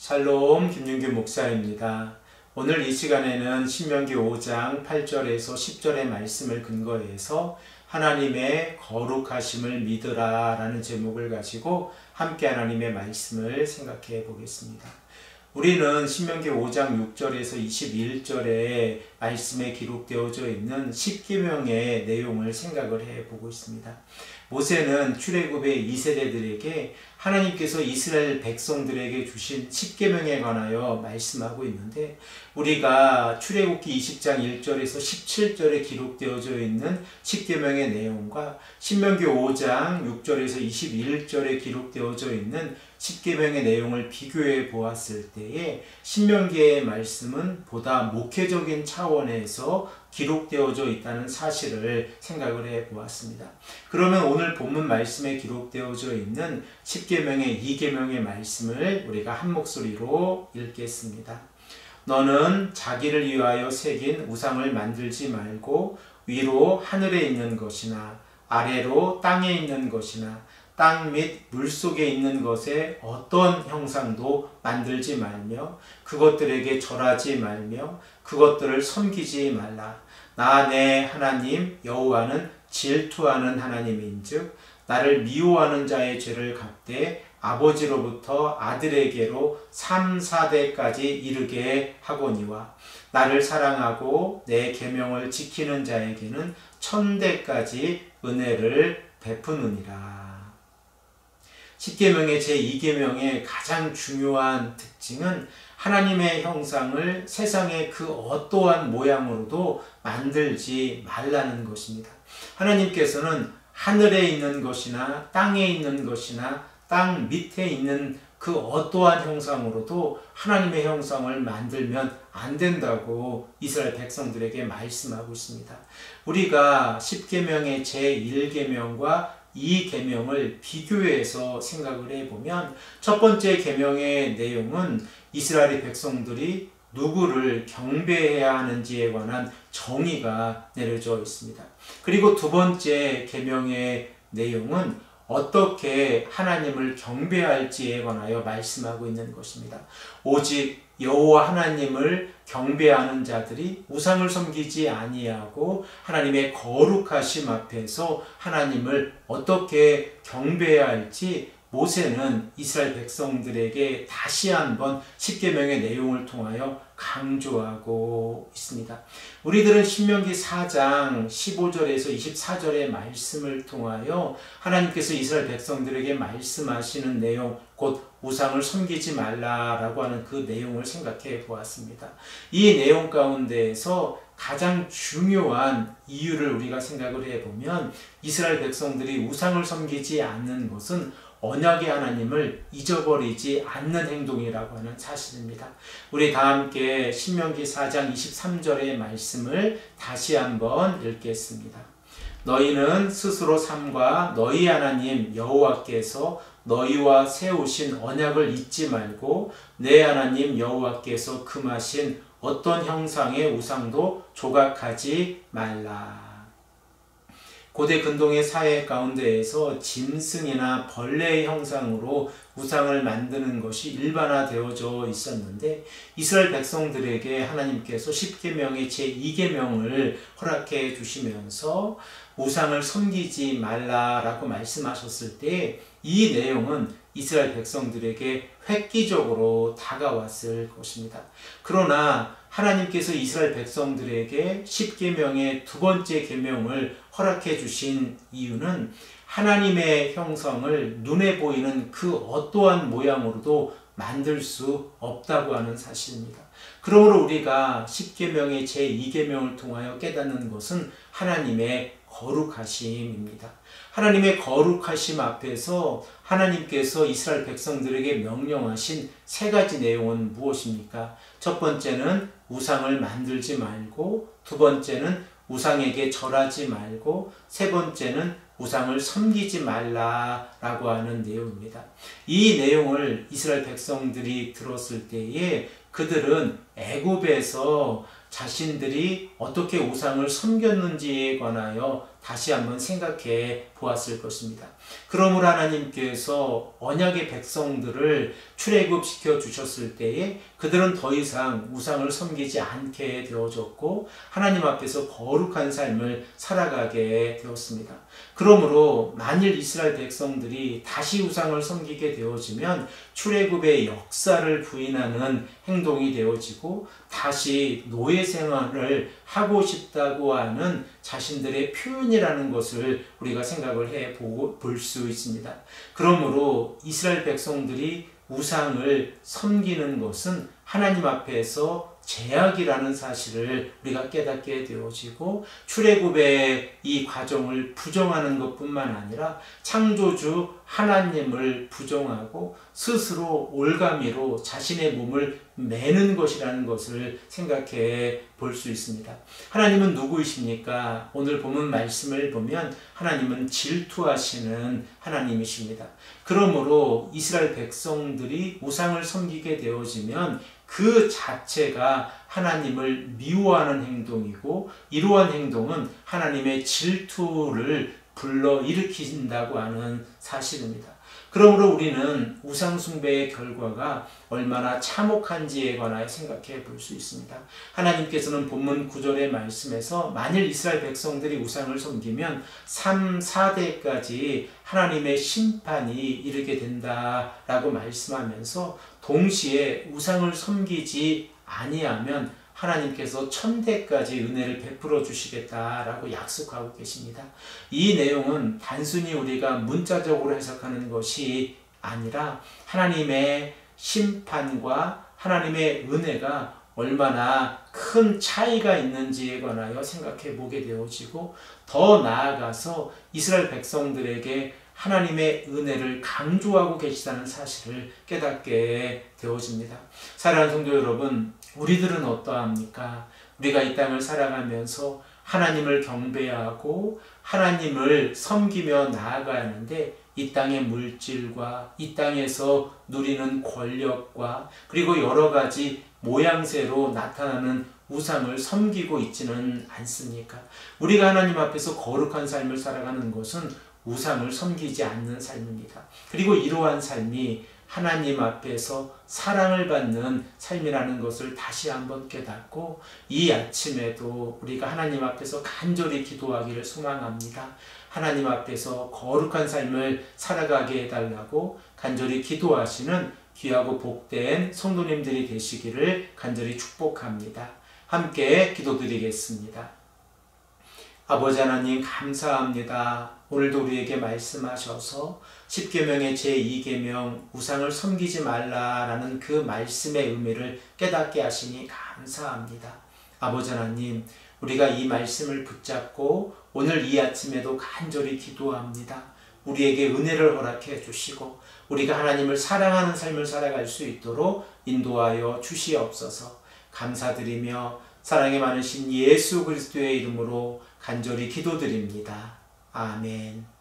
샬롬 김윤규 목사입니다. 오늘 이 시간에는 신명기 5장 8절에서 10절의 말씀을 근거해서 하나님의 거룩하심을 믿으라 라는 제목을 가지고 함께 하나님의 말씀을 생각해 보겠습니다. 우리는 신명기 5장 6절에서 21절의 말씀에 기록되어져 있는 10계명의 내용을 생각을 해보고 있습니다. 모세는 출애굽의 2세대들에게 하나님께서 이스라엘 백성들에게 주신 10계명에 관하여 말씀하고 있는데, 우리가 출애굽기 20장 1절에서 17절에 기록되어져 있는 10계명의 내용과 신명기 5장 6절에서 21절에 기록되어져 있는 10계명의 내용을 비교해 보았을 때에 신명기의 말씀은 보다 목회적인 차원에서 기록되어져 있다는 사실을 생각을 해 보았습니다. 그러면 오늘 본문 말씀에 기록되어져 있는 10계명의 2계명의 말씀을 우리가 한 목소리로 읽겠습니다. 너는 자기를 위하여 새긴 우상을 만들지 말고 위로 하늘에 있는 것이나 아래로 땅에 있는 것이나 땅 및 물속에 있는 것에 어떤 형상도 만들지 말며 그것들에게 절하지 말며 그것들을 섬기지 말라. 나 내 하나님 여호와는 질투하는 하나님인즉 나를 미워하는 자의 죄를 갚되 아버지로부터 아들에게로 3, 4대까지 이르게 하거니와 나를 사랑하고 내 계명을 지키는 자에게는 1000대까지 은혜를 베푸느니라. 10계명의 제2계명의 가장 중요한 특징은 하나님의 형상을 세상의 그 어떠한 모양으로도 만들지 말라는 것입니다. 하나님께서는 하늘에 있는 것이나 땅에 있는 것이나 땅 밑에 있는 그 어떠한 형상으로도 하나님의 형상을 만들면 안 된다고 이스라엘 백성들에게 말씀하고 있습니다. 우리가 10계명의 제1계명과 2계명을 비교해서 생각을 해보면 첫 번째 계명의 내용은 이스라엘 백성들이 누구를 경배해야 하는지에 관한 정의가 내려져 있습니다. 그리고 두 번째 계명의 내용은 어떻게 하나님을 경배할지에 관하여 말씀하고 있는 것입니다. 오직 여호와 하나님을 경배하는 자들이 우상을 섬기지 아니하고 하나님의 거룩하심 앞에서 하나님을 어떻게 경배해야 할지 모세는 이스라엘 백성들에게 다시 한번 10계명의 내용을 통하여 강조하고 있습니다. 우리들은 신명기 4장 15절에서 24절의 말씀을 통하여 하나님께서 이스라엘 백성들에게 말씀하시는 내용, 곧 우상을 섬기지 말라라고 하는 그 내용을 생각해 보았습니다. 이 내용 가운데에서 가장 중요한 이유를 우리가 생각을 해보면 이스라엘 백성들이 우상을 섬기지 않는 것은 언약의 하나님을 잊어버리지 않는 행동이라고 하는 사실입니다. 우리 다 함께 신명기 4장 23절의 말씀을 다시 한번 읽겠습니다. 너희는 스스로 삼가 너희 하나님 여호와께서 너희와 세우신 언약을 잊지 말고 내 하나님 여호와께서 금하신 어떤 형상의 우상도 조각하지 말라. 고대 근동의 사회 가운데에서 짐승이나 벌레의 형상으로 우상을 만드는 것이 일반화되어져 있었는데 이스라엘 백성들에게 하나님께서 10계명의 제2계명을 허락해 주시면서 우상을 섬기지 말라라고 말씀하셨을 때 이 내용은 이스라엘 백성들에게 획기적으로 다가왔을 것입니다. 그러나 하나님께서 이스라엘 백성들에게 10계명의 두 번째 계명을 허락해 주신 이유는 하나님의 형성을 눈에 보이는 그 어떠한 모양으로도 만들 수 없다고 하는 사실입니다. 그러므로 우리가 10계명의 제2계명을 통하여 깨닫는 것은 하나님의 거룩하심입니다. 하나님의 거룩하심 앞에서 하나님께서 이스라엘 백성들에게 명령하신 세 가지 내용은 무엇입니까? 첫 번째는 우상을 만들지 말고, 두 번째는 우상에게 절하지 말고, 세 번째는 우상을 섬기지 말라라고 하는 내용입니다. 이 내용을 이스라엘 백성들이 들었을 때에 그들은 애굽에서 자신들이 어떻게 우상을 섬겼는지에 관하여 다시 한번 생각해 보았을 것입니다. 그러므로 하나님께서 언약의 백성들을 출애굽시켜 주셨을 때에 그들은 더 이상 우상을 섬기지 않게 되어졌고 하나님 앞에서 거룩한 삶을 살아가게 되었습니다. 그러므로 만일 이스라엘 백성들이 다시 우상을 섬기게 되어지면 출애굽의 역사를 부인하는 행동이 되어지고 다시 노예 생활을 하고 싶다고 하는 자신들의 표현이라는 것을 우리가 생각을 해 볼 수 있습니다. 그러므로 이스라엘 백성들이 우상을 섬기는 것은 하나님 앞에서 죄악이라는 사실을 우리가 깨닫게 되어지고 출애굽의 이 과정을 부정하는 것뿐만 아니라 창조주 하나님을 부정하고 스스로 올가미로 자신의 몸을 매는 것이라는 것을 생각해 볼 수 있습니다. 하나님은 누구이십니까? 오늘 본문 말씀을 보면 하나님은 질투하시는 하나님이십니다. 그러므로 이스라엘 백성들이 우상을 섬기게 되어지면 그 자체가 하나님을 미워하는 행동이고 이러한 행동은 하나님의 질투를 불러일으킨다고 하는 사실입니다. 그러므로 우리는 우상숭배의 결과가 얼마나 참혹한지에 관하여 생각해 볼 수 있습니다. 하나님께서는 본문 9절의 말씀에서 만일 이스라엘 백성들이 우상을 섬기면 3, 4대까지 하나님의 심판이 이르게 된다라고 말씀하면서 동시에 우상을 섬기지 아니하면 하나님께서 1000대까지 은혜를 베풀어 주시겠다라고 약속하고 계십니다. 이 내용은 단순히 우리가 문자적으로 해석하는 것이 아니라 하나님의 심판과 하나님의 은혜가 얼마나 큰 차이가 있는지에 관하여 생각해 보게 되어지고 더 나아가서 이스라엘 백성들에게 하나님의 은혜를 강조하고 계시다는 사실을 깨닫게 되어집니다. 사랑하는 성도 여러분, 우리들은 어떠합니까? 우리가 이 땅을 살아가면서 하나님을 경배하고 하나님을 섬기며 나아가야 하는데 이 땅의 물질과 이 땅에서 누리는 권력과 그리고 여러 가지 모양새로 나타나는 우상을 섬기고 있지는 않습니까? 우리가 하나님 앞에서 거룩한 삶을 살아가는 것은 우상을 섬기지 않는 삶입니다. 그리고 이러한 삶이 하나님 앞에서 사랑을 받는 삶이라는 것을 다시 한번 깨닫고 이 아침에도 우리가 하나님 앞에서 간절히 기도하기를 소망합니다. 하나님 앞에서 거룩한 삶을 살아가게 해달라고 간절히 기도하시는 귀하고 복된 성도님들이 되시기를 간절히 축복합니다. 함께 기도드리겠습니다. 아버지 하나님 감사합니다. 오늘도 우리에게 말씀하셔서 10계명의 제2계명 우상을 섬기지 말라라는 그 말씀의 의미를 깨닫게 하시니 감사합니다. 아버지 하나님, 우리가 이 말씀을 붙잡고 오늘 이 아침에도 간절히 기도합니다. 우리에게 은혜를 허락해 주시고 우리가 하나님을 사랑하는 삶을 살아갈 수 있도록 인도하여 주시옵소서. 감사드리며 사랑이 많으신 예수 그리스도의 이름으로 간절히 기도드립니다. 아멘.